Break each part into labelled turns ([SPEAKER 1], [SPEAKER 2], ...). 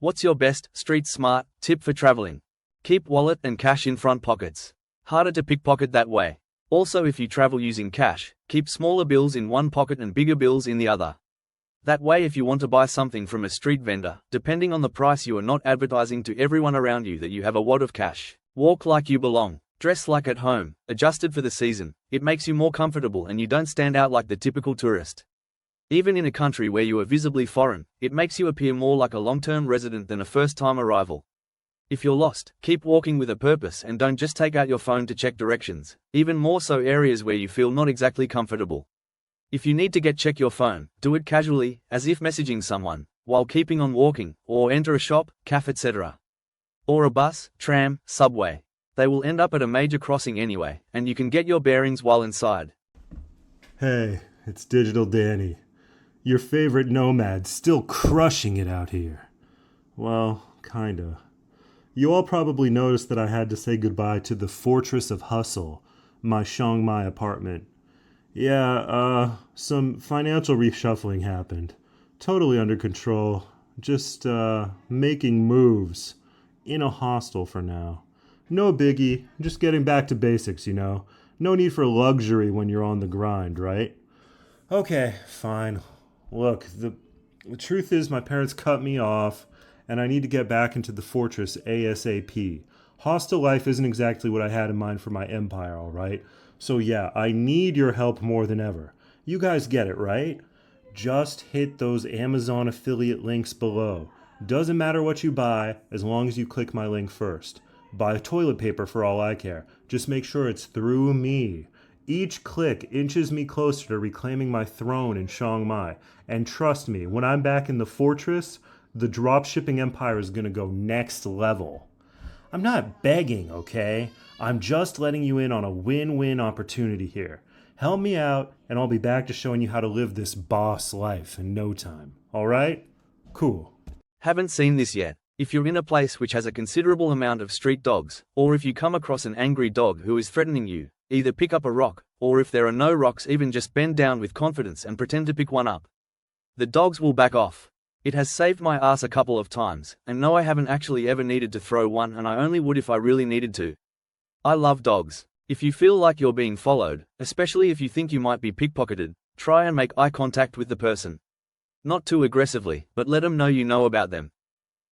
[SPEAKER 1] What's your best, street smart, tip for traveling? Keep wallet and cash in front pockets. Harder to pickpocket that way. Also, if you travel using cash, keep smaller bills in one pocket and bigger bills in the other. That way, if you want to buy something from a street vendor, depending on the price, you are not advertising to everyone around you that you have a wad of cash. Walk like you belong. Dress like at home, adjusted for the season. It makes you more comfortable and you don't stand out like the typical tourist. Even in a country where you are visibly foreign, it makes you appear more like a long-term resident than a first-time arrival. If you're lost, keep walking with a purpose and don't just take out your phone to check directions, even more so areas where you feel not exactly comfortable. If you need to check your phone, do it casually, as if messaging someone, while keeping on walking, or enter a shop, cafe, etc. Or a bus, tram, subway. They will end up at a major crossing anyway, and you can get your bearings while inside.
[SPEAKER 2] Hey, it's Digital Danny. Your favorite nomad still crushing it out here. Well, kinda. You all probably noticed that I had to say goodbye to the Fortress of Hustle, my Chiang Mai apartment. Yeah, some financial reshuffling happened. Totally under control. Just, making moves. In a hostel for now. No biggie, just getting back to basics, you know. No need for luxury when you're on the grind, right? Okay, fine. Look, the truth is my parents cut me off, and I need to get back into the fortress ASAP. Hostel life isn't exactly what I had in mind for my empire, all right? So yeah, I need your help more than ever. You guys get it, right? Just hit those Amazon affiliate links below. Doesn't matter what you buy, as long as you click my link first. Buy toilet paper for all I care. Just make sure it's through me. Each click inches me closer to reclaiming my throne in Chiang Mai. And trust me, when I'm back in the fortress, the dropshipping empire is gonna go next level. I'm not begging, okay? I'm just letting you in on a win-win opportunity here. Help me out, and I'll be back to showing you how to live this boss life in no time. Alright? Cool.
[SPEAKER 1] Haven't seen this yet. If you're in a place which has a considerable amount of street dogs, or if you come across an angry dog who is threatening you, either pick up a rock, or if there are no rocks, even just bend down with confidence and pretend to pick one up. The dogs will back off. It has saved my ass a couple of times, and no, I haven't actually ever needed to throw one, and I only would if I really needed to. I love dogs. If you feel like you're being followed, especially if you think you might be pickpocketed, try and make eye contact with the person. Not too aggressively, but let them know you know about them.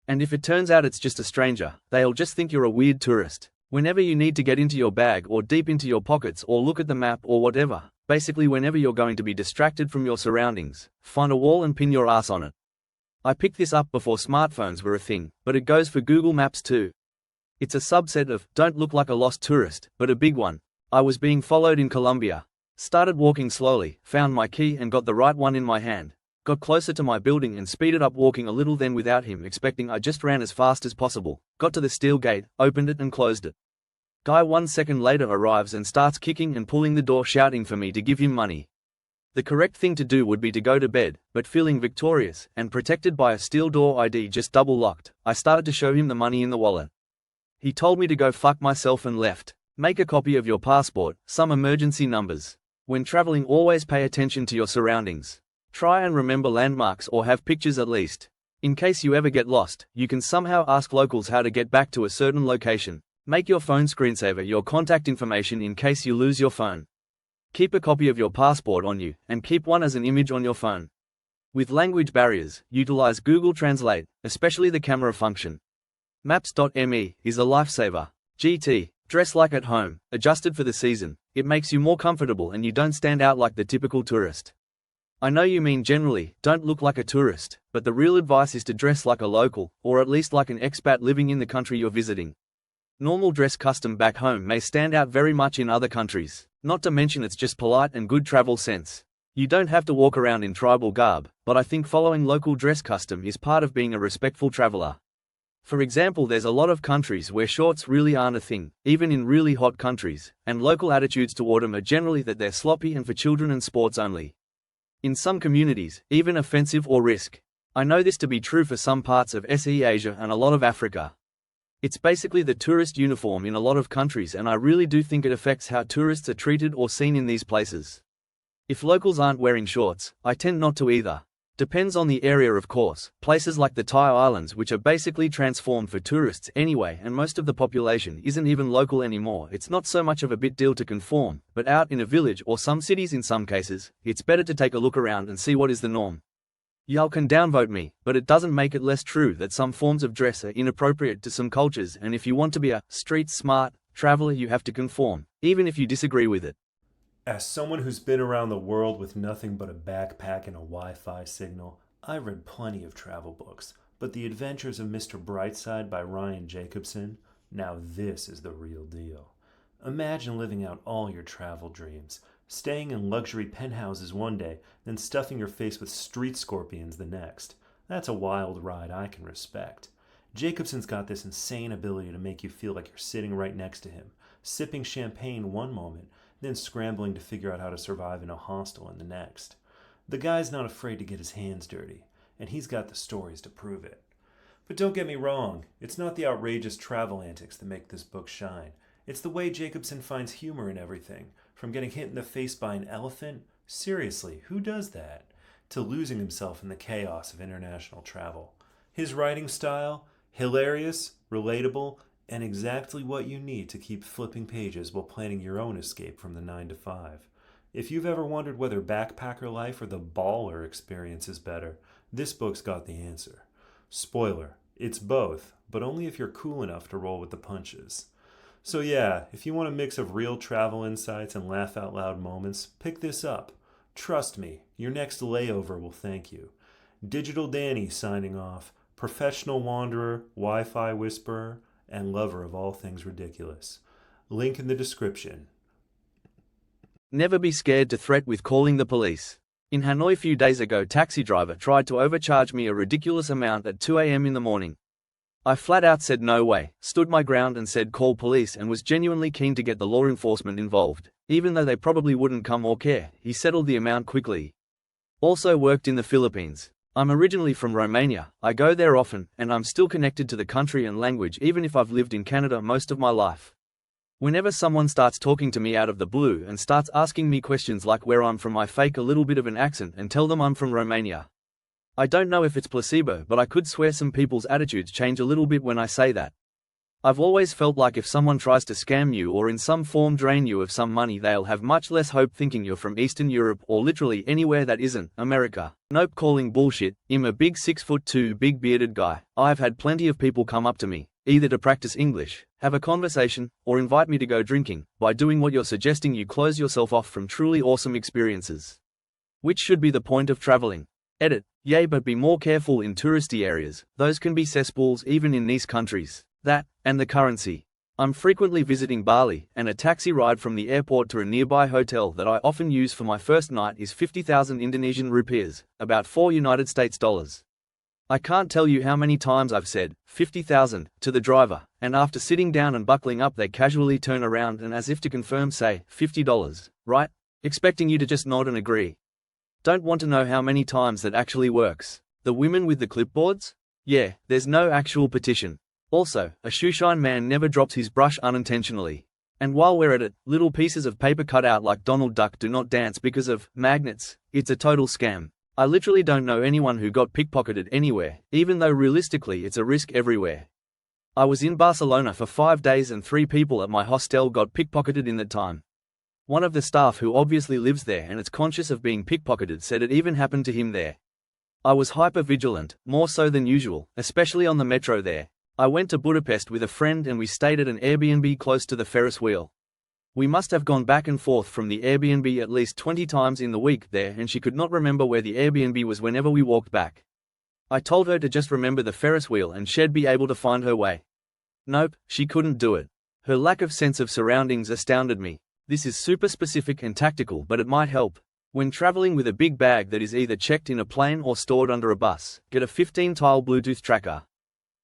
[SPEAKER 1] And if it turns out it's just a stranger, they'll just think you're a weird tourist. Whenever you need to get into your bag or deep into your pockets or look at the map or whatever, basically whenever you're going to be distracted from your surroundings, find a wall and pin your ass on it. I picked this up before smartphones were a thing, but it goes for Google Maps too. It's a subset of don't look like a lost tourist, but a big one. I was being followed in Colombia. Started walking slowly, found my key and got the right one in my hand. Got closer to my building and speeded up walking a little, then without him expecting I just ran as fast as possible. Got to the steel gate, opened it and closed it. Guy 1 second later arrives and starts kicking and pulling the door, shouting for me to give him money. The correct thing to do would be to go to bed, but feeling victorious, and protected by a steel door ID just double locked, I started to show him the money in the wallet. He told me to go fuck myself and left. Make a copy of your passport, some emergency numbers. When traveling, always pay attention to your surroundings. Try and remember landmarks or have pictures at least. In case you ever get lost, you can somehow ask locals how to get back to a certain location. Make your phone screensaver your contact information in case you lose your phone. Keep a copy of your passport on you, and keep one as an image on your phone. With language barriers, utilize Google Translate, especially the camera function. Maps.me is a lifesaver. GT, dress like at home, adjusted for the season. It makes you more comfortable and you don't stand out like the typical tourist. I know you mean generally, don't look like a tourist, but the real advice is to dress like a local, or at least like an expat living in the country you're visiting. Normal dress custom back home may stand out very much in other countries, not to mention it's just polite and good travel sense. You don't have to walk around in tribal garb, but I think following local dress custom is part of being a respectful traveler. For example, there's a lot of countries where shorts really aren't a thing, even in really hot countries, and local attitudes toward them are generally that they're sloppy and for children and sports only. In some communities, even offensive or risk. I know this to be true for some parts of SE Asia and a lot of Africa. It's basically the tourist uniform in a lot of countries, and I really do think it affects how tourists are treated or seen in these places. If locals aren't wearing shorts, I tend not to either. Depends on the area, of course. Places like the Thai Islands, which are basically transformed for tourists anyway, and most of the population isn't even local anymore, it's not so much of a big deal to conform, but out in a village or some cities in some cases, it's better to take a look around and see what is the norm. Y'all can downvote me, but it doesn't make it less true that some forms of dress are inappropriate to some cultures, and if you want to be a street smart traveler, you have to conform, even if you disagree with it.
[SPEAKER 2] As someone who's been around the world with nothing but a backpack and a Wi-Fi signal, I've read plenty of travel books, but The Adventures of Mr. Brightside by Ryan Jacobson, now this is the real deal. Imagine living out all your travel dreams, staying in luxury penthouses one day, then stuffing your face with street scorpions the next. That's a wild ride I can respect. Jacobson's got this insane ability to make you feel like you're sitting right next to him, sipping champagne one moment, then scrambling to figure out how to survive in a hostel in the next. The guy's not afraid to get his hands dirty, and he's got the stories to prove it. But don't get me wrong, it's not the outrageous travel antics that make this book shine. It's the way Jacobson finds humor in everything, from getting hit in the face by an elephant, seriously, who does that, to losing himself in the chaos of international travel. His writing style, hilarious, relatable, and exactly what you need to keep flipping pages while planning your own escape from the 9 to 5. If you've ever wondered whether backpacker life or the baller experience is better, this book's got the answer. Spoiler, it's both, but only if you're cool enough to roll with the punches. So yeah, if you want a mix of real travel insights and laugh out loud moments, pick this up. Trust me, your next layover will thank you. Digital Danny signing off, professional wanderer, Wi-Fi whisperer, and lover of all things ridiculous. Link in the description.
[SPEAKER 1] Never be scared to threat with calling the police. In Hanoi a few days ago, taxi driver tried to overcharge me a ridiculous amount at 2 a.m. in the morning. I flat out said no way, stood my ground and said call police, and was genuinely keen to get the law enforcement involved, even though they probably wouldn't come or care. He settled the amount quickly. Also worked in the Philippines. I'm originally from Romania, I go there often, and I'm still connected to the country and language even if I've lived in Canada most of my life. Whenever someone starts talking to me out of the blue and starts asking me questions like where I'm from, I fake a little bit of an accent and tell them I'm from Romania. I don't know if it's placebo, but I could swear some people's attitudes change a little bit when I say that. I've always felt like if someone tries to scam you or in some form drain you of some money, they'll have much less hope thinking you're from Eastern Europe or literally anywhere that isn't America. Nope, calling bullshit. I'm a big 6'2" big bearded guy. I've had plenty of people come up to me, either to practice English, have a conversation, or invite me to go drinking. By doing what you're suggesting, you close yourself off from truly awesome experiences. Which should be the point of traveling. Edit. Yay, but be more careful in touristy areas. Those can be cesspools even in nice countries. That, and the currency. I'm frequently visiting Bali, and a taxi ride from the airport to a nearby hotel that I often use for my first night is 50,000 Indonesian rupiahs, about $4 United States dollars. I can't tell you how many times I've said 50,000 to the driver, and after sitting down and buckling up, they casually turn around and, as if to confirm, say $50, right? Expecting you to just nod and agree. Don't want to know how many times that actually works. The women with the clipboards? Yeah, there's no actual petition. Also, a shoeshine man never drops his brush unintentionally. And while we're at it, little pieces of paper cut out like Donald Duck do not dance because of magnets. It's a total scam. I literally don't know anyone who got pickpocketed anywhere, even though realistically it's a risk everywhere. I was in Barcelona for 5 days and 3 people at my hostel got pickpocketed in that time. One of the staff, who obviously lives there and is conscious of being pickpocketed, said it even happened to him there. I was hyper vigilant, more so than usual, especially on the metro there. I went to Budapest with a friend and we stayed at an Airbnb close to the Ferris wheel. We must have gone back and forth from the Airbnb at least 20 times in the week there, and she could not remember where the Airbnb was whenever we walked back. I told her to just remember the Ferris wheel and she'd be able to find her way. Nope, she couldn't do it. Her lack of sense of surroundings astounded me. This is super specific and tactical, but it might help. When traveling with a big bag that is either checked in a plane or stored under a bus, get a 15-tile Bluetooth tracker.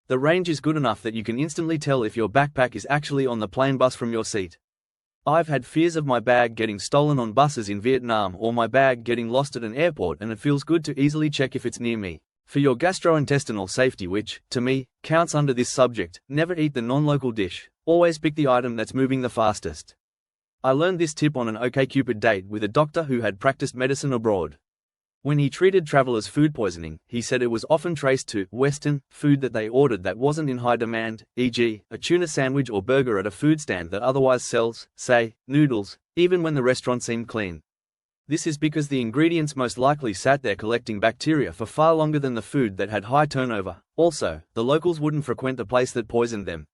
[SPEAKER 1] The range is good enough that you can instantly tell if your backpack is actually on the plane bus from your seat. I've had fears of my bag getting stolen on buses in Vietnam or my bag getting lost at an airport, and it feels good to easily check if it's near me. For your gastrointestinal safety, which, to me, counts under this subject, never eat the non-local dish. Always pick the item that's moving the fastest. I learned this tip on an OkCupid date with a doctor who had practiced medicine abroad. When he treated travelers' food poisoning, he said it was often traced to Western food that they ordered that wasn't in high demand, e.g., a tuna sandwich or burger at a food stand that otherwise sells, say, noodles, even when the restaurant seemed clean. This is because the ingredients most likely sat there collecting bacteria for far longer than the food that had high turnover. Also, the locals wouldn't frequent the place that poisoned them.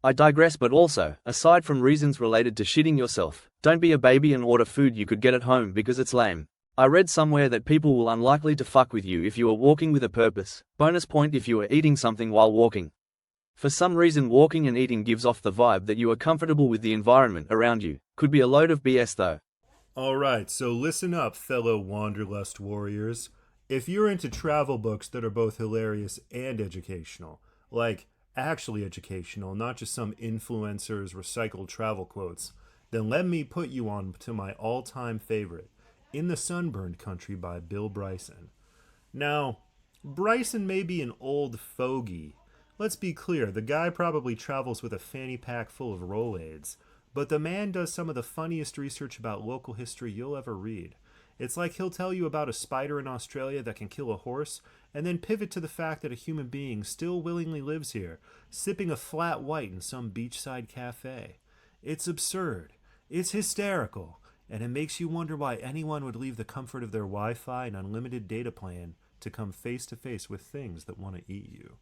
[SPEAKER 1] I digress, but also, aside from reasons related to shitting yourself, don't be a baby and order food you could get at home because it's lame. I read somewhere that people will unlikely to fuck with you if you are walking with a purpose. Bonus point if you are eating something while walking. For some reason walking and eating gives off the vibe that you are comfortable with the environment around you. Could be a load of BS though.
[SPEAKER 2] Alright, so listen up, fellow Wanderlust warriors. If you're into travel books that are both hilarious and educational, like actually educational, not just some influencer's recycled travel quotes, then let me put you on to my all-time favorite, In the Sunburned Country by Bill Bryson. Now, Bryson may be an old fogey. Let's be clear, the guy probably travels with a fanny pack full of Rolaids, but the man does some of the funniest research about local history you'll ever read. It's like he'll tell you about a spider in Australia that can kill a horse, and then pivot to the fact that a human being still willingly lives here, sipping a flat white in some beachside cafe. It's absurd. It's hysterical. And it makes you wonder why anyone would leave the comfort of their Wi-Fi and unlimited data plan to come face to face with things that want to eat you.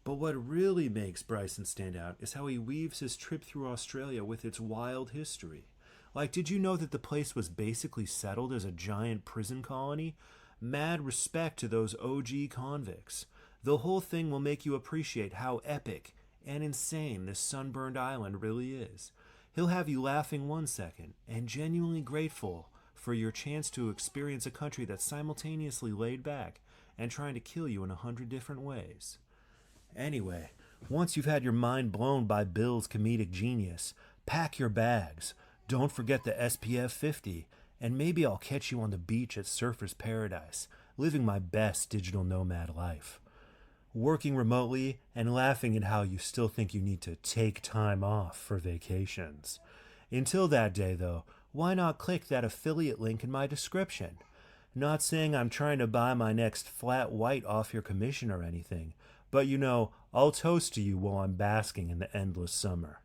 [SPEAKER 2] But what really makes Bryson stand out is how he weaves his trip through Australia with its wild history. Like, did you know that the place was basically settled as a giant prison colony? Mad respect to those OG convicts. The whole thing will make you appreciate how epic and insane this sunburned island really is. He'll have you laughing 1 second and genuinely grateful for your chance to experience a country that's simultaneously laid back and trying to kill you in 100 different ways. Anyway, once you've had your mind blown by Bill's comedic genius, pack your bags. Don't forget the SPF 50, and maybe I'll catch you on the beach at Surfer's Paradise, living my best digital nomad life. Working remotely and laughing at how you still think you need to take time off for vacations. Until that day, though, why not click that affiliate link in my description? Not saying I'm trying to buy my next flat white off your commission or anything, but you know, I'll toast to you while I'm basking in the endless summer.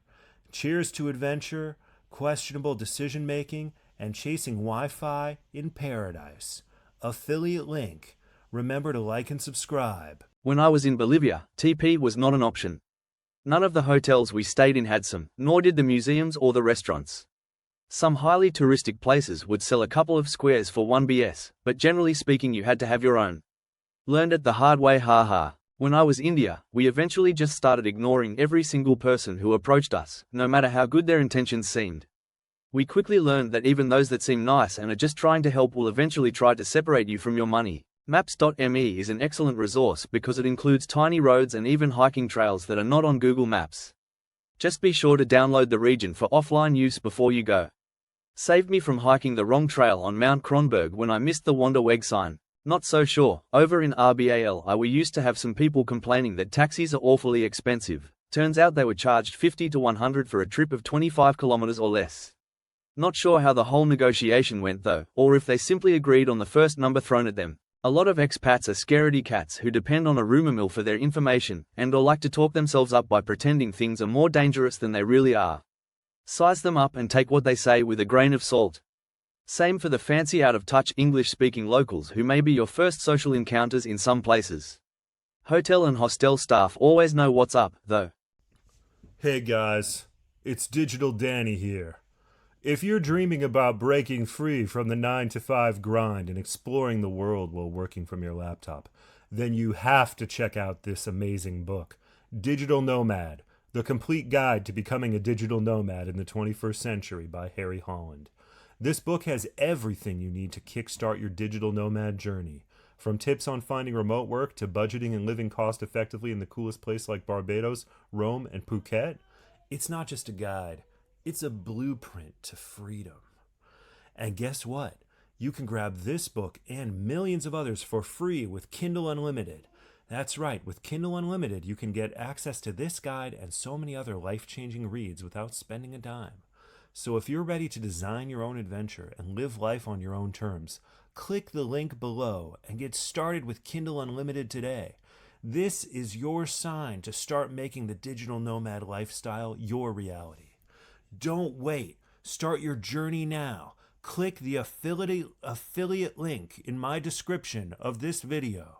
[SPEAKER 2] Cheers to adventure, questionable decision-making, and chasing Wi-Fi in paradise. Affiliate link. Remember to like and subscribe.
[SPEAKER 1] When I was in Bolivia, TP was not an option. None of the hotels we stayed in had some, nor did the museums or the restaurants. Some highly touristic places would sell a couple of squares for 1 BS, but generally speaking you had to have your own. Learned it the hard way, haha. When I was in India, we eventually just started ignoring every single person who approached us, no matter how good their intentions seemed. We quickly learned that even those that seem nice and are just trying to help will eventually try to separate you from your money. Maps.me is an excellent resource because it includes tiny roads and even hiking trails that are not on Google Maps. Just be sure to download the region for offline use before you go. Saved me from hiking the wrong trail on Mount Kronberg when I missed the Wanderweg sign. Not so sure. Over in RBAL we used to have some people complaining that taxis are awfully expensive. Turns out they were charged 50 to 100 for a trip of 25 kilometers or less. Not sure how the whole negotiation went though, or if they simply agreed on the first number thrown at them. A lot of expats are scaredy cats who depend on a rumor mill for their information, and or like to talk themselves up by pretending things are more dangerous than they really are. Size them up and take what they say with a grain of salt. Same for the fancy out-of-touch English-speaking locals who may be your first social encounters in some places. Hotel and hostel staff always know what's up, though.
[SPEAKER 2] Hey guys, it's Digital Danny here. If you're dreaming about breaking free from the 9-to-5 grind and exploring the world while working from your laptop, then you have to check out this amazing book, Digital Nomad, The Complete Guide to Becoming a Digital Nomad in the 21st Century by Harry Holland. This book has everything you need to kickstart your digital nomad journey, from tips on finding remote work to budgeting and living cost effectively in the coolest place like Barbados, Rome, and Phuket. It's not just a guide. It's a blueprint to freedom. And guess what? You can grab this book and millions of others for free with Kindle Unlimited. That's right, with Kindle Unlimited, you can get access to this guide and so many other life-changing reads without spending a dime. So if you're ready to design your own adventure and live life on your own terms,
[SPEAKER 3] click the link below and get started with Kindle Unlimited today. This is your sign to start making the digital nomad lifestyle your reality. Don't wait. Start your journey now. Click the affiliate link in my description of this video.